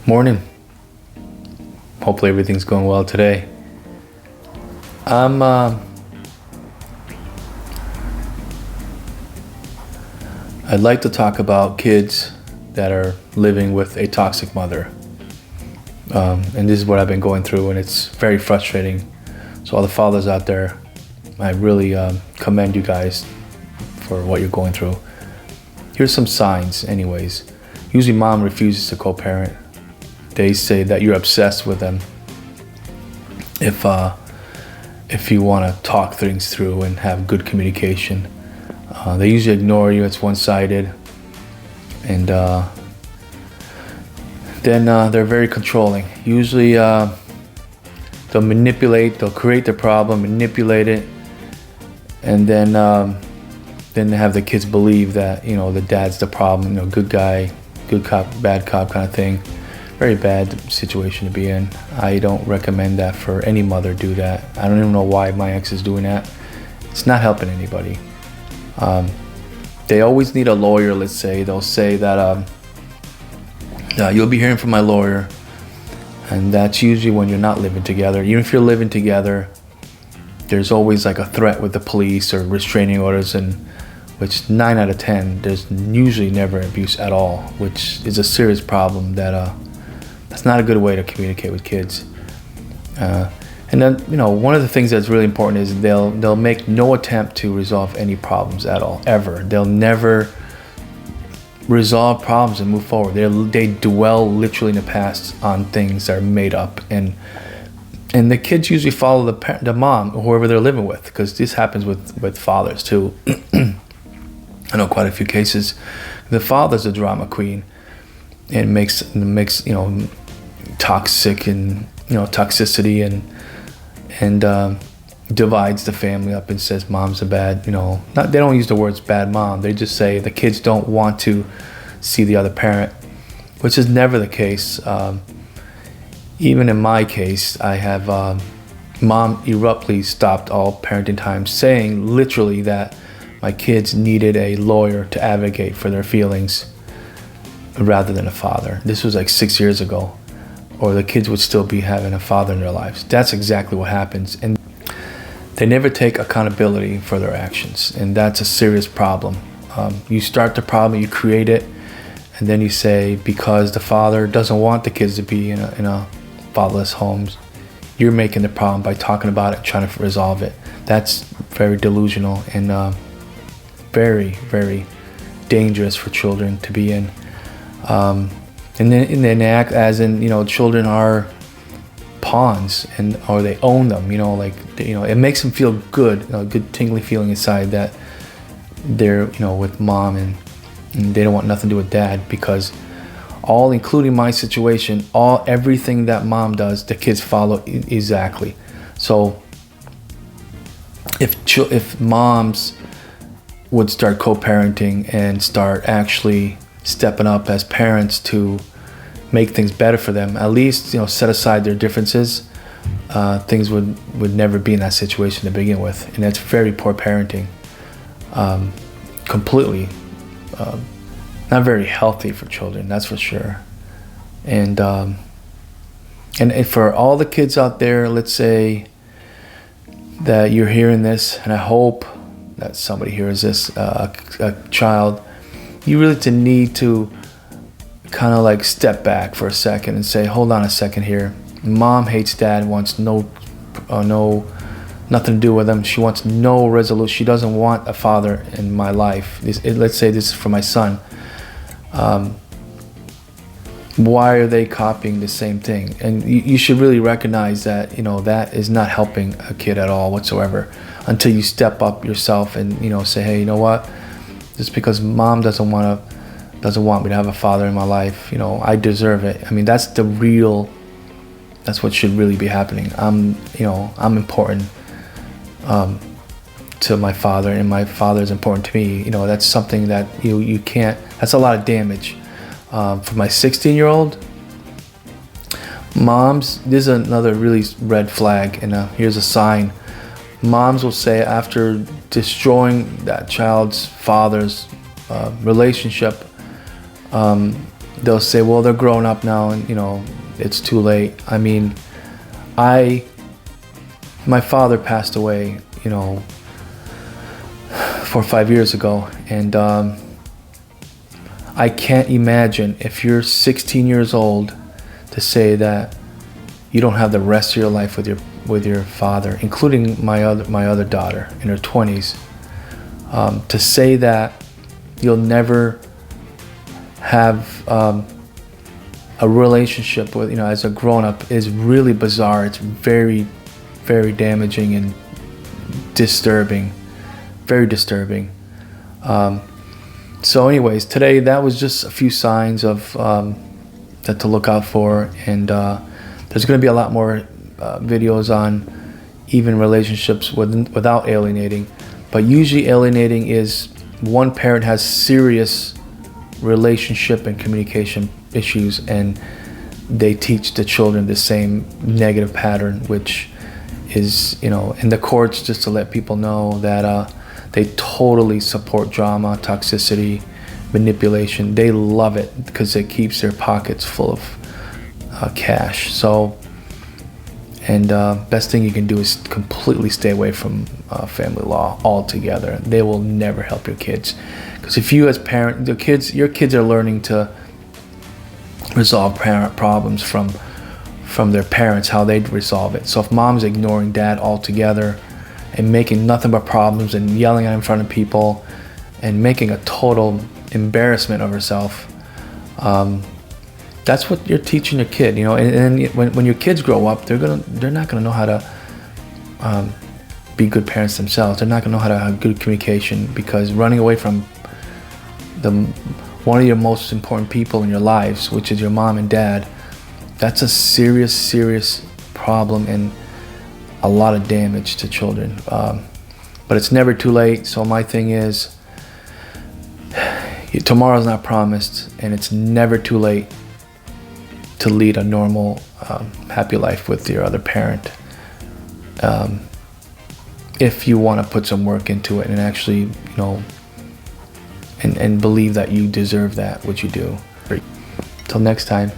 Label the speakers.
Speaker 1: Morning. Hopefully everything's going well today. I'd like to talk about kids that are living with a toxic mother. And this is what I've been going through, and it's very frustrating. So all the fathers out there, I really commend you guys for what you're going through. Here's some signs anyways. Usually mom refuses to co-parent. They say that you're obsessed with them. If you want to talk things through and have good communication, they usually ignore you. It's one-sided, and then they're very controlling. Usually they'll manipulate. They'll create the problem, manipulate it, and then they have the kids believe that the dad's the problem. Good guy, good cop, bad cop kind of thing. Very bad situation to be in. I don't recommend that for any mother do that. I don't even know why my ex is doing that. It's not helping anybody. They always need a lawyer, let's say. They'll say that you'll be hearing from my lawyer. And that's usually when you're not living together. Even if you're living together, there's always like a threat with the police or restraining orders, and which 9 out of 10, there's usually never abuse at all, which is a serious problem that's not a good way to communicate with kids. And then, one of the things that's really important is they'll make no attempt to resolve any problems at all, ever. They'll never resolve problems and move forward. They dwell literally in the past on things that are made up, and the kids usually follow the mom or whoever they're living with, because this happens with fathers too. I know quite a few cases. The father's a drama queen, and makes toxic and toxicity and divides the family up and says mom's a bad, they don't use the words bad mom. They just say the kids don't want to see the other parent, which is never the case. Even in my case, I have mom abruptly stopped all parenting time, saying literally that my kids needed a lawyer to advocate for their feelings rather than a father. This was like 6 years ago, or the kids would still be having a father in their lives. That's exactly what happens. And they never take accountability for their actions, and that's a serious problem. You start the problem, you create it, and then you say because the father doesn't want the kids to be in a fatherless homes, you're making the problem by talking about it, trying to resolve it. That's very delusional and very, very dangerous for children to be in. And then they act as in, children are pawns, or they own them, it makes them feel good, a good tingly feeling inside that they're, with mom and they don't want nothing to do with dad, because all, including my situation, everything that mom does, the kids follow exactly. So if moms would start co-parenting and start actually stepping up as parents to make things better for them, at least set aside their differences, things would never be in that situation to begin with. And that's very poor parenting, completely not very healthy for children, that's for sure. And for all the kids out there, let's say that you're hearing this, and I hope that somebody hears this, a child, you really need to kind of like step back for a second and say, hold on a second here. Mom hates dad, wants nothing to do with him. She wants no resolution. She doesn't want a father in my life. Let's say this is for my son. Why are they copying the same thing? And you should really recognize that, that is not helping a kid at all whatsoever, until you step up yourself and, say, hey, you know what? Just because mom doesn't want me to have a father in my life, I deserve it. I mean, that's what should really be happening. I'm important to my father, and my father is important to me. That's something that you can't, that's a lot of damage. For my 16-year-old, moms, this is another really red flag, and here's a sign. Moms will say, after destroying that child's father's relationship, they'll say, well, they're grown up now and, it's too late. I mean, my father passed away, 4 or 5 years ago. And I can't imagine if you're 16 years old to say that you don't have the rest of your life with your father, including my other daughter in her 20s. To say that you'll never have a relationship with, as a grown-up is really bizarre. It's very, very damaging and disturbing, very disturbing. So anyways, today that was just a few signs of that to look out for, and there's going to be a lot more videos on even relationships without alienating. But usually alienating is one parent has serious relationship and communication issues, and they teach the children the same negative pattern, which is, in the courts, just to let people know that they totally support drama, toxicity, manipulation. They love it because it keeps their pockets full of cash. So, and best thing you can do is completely stay away from family law altogether. They will never help your kids, because if you as parent, your kids are learning to resolve parent problems from their parents, how they resolve it. So if mom's ignoring dad altogether and making nothing but problems and yelling at him in front of people and making a total embarrassment of herself, that's what you're teaching your kid, and when your kids grow up, they're not gonna know how to be good parents themselves. They're not gonna know how to have good communication, because running away from one of your most important people in your lives, which is your mom and dad, that's a serious, serious problem and a lot of damage to children. But it's never too late. So my thing is, tomorrow's not promised, and it's never too late to lead a normal, happy life with your other parent. If you want to put some work into it and actually, and believe that you deserve that, which you do. Till next time.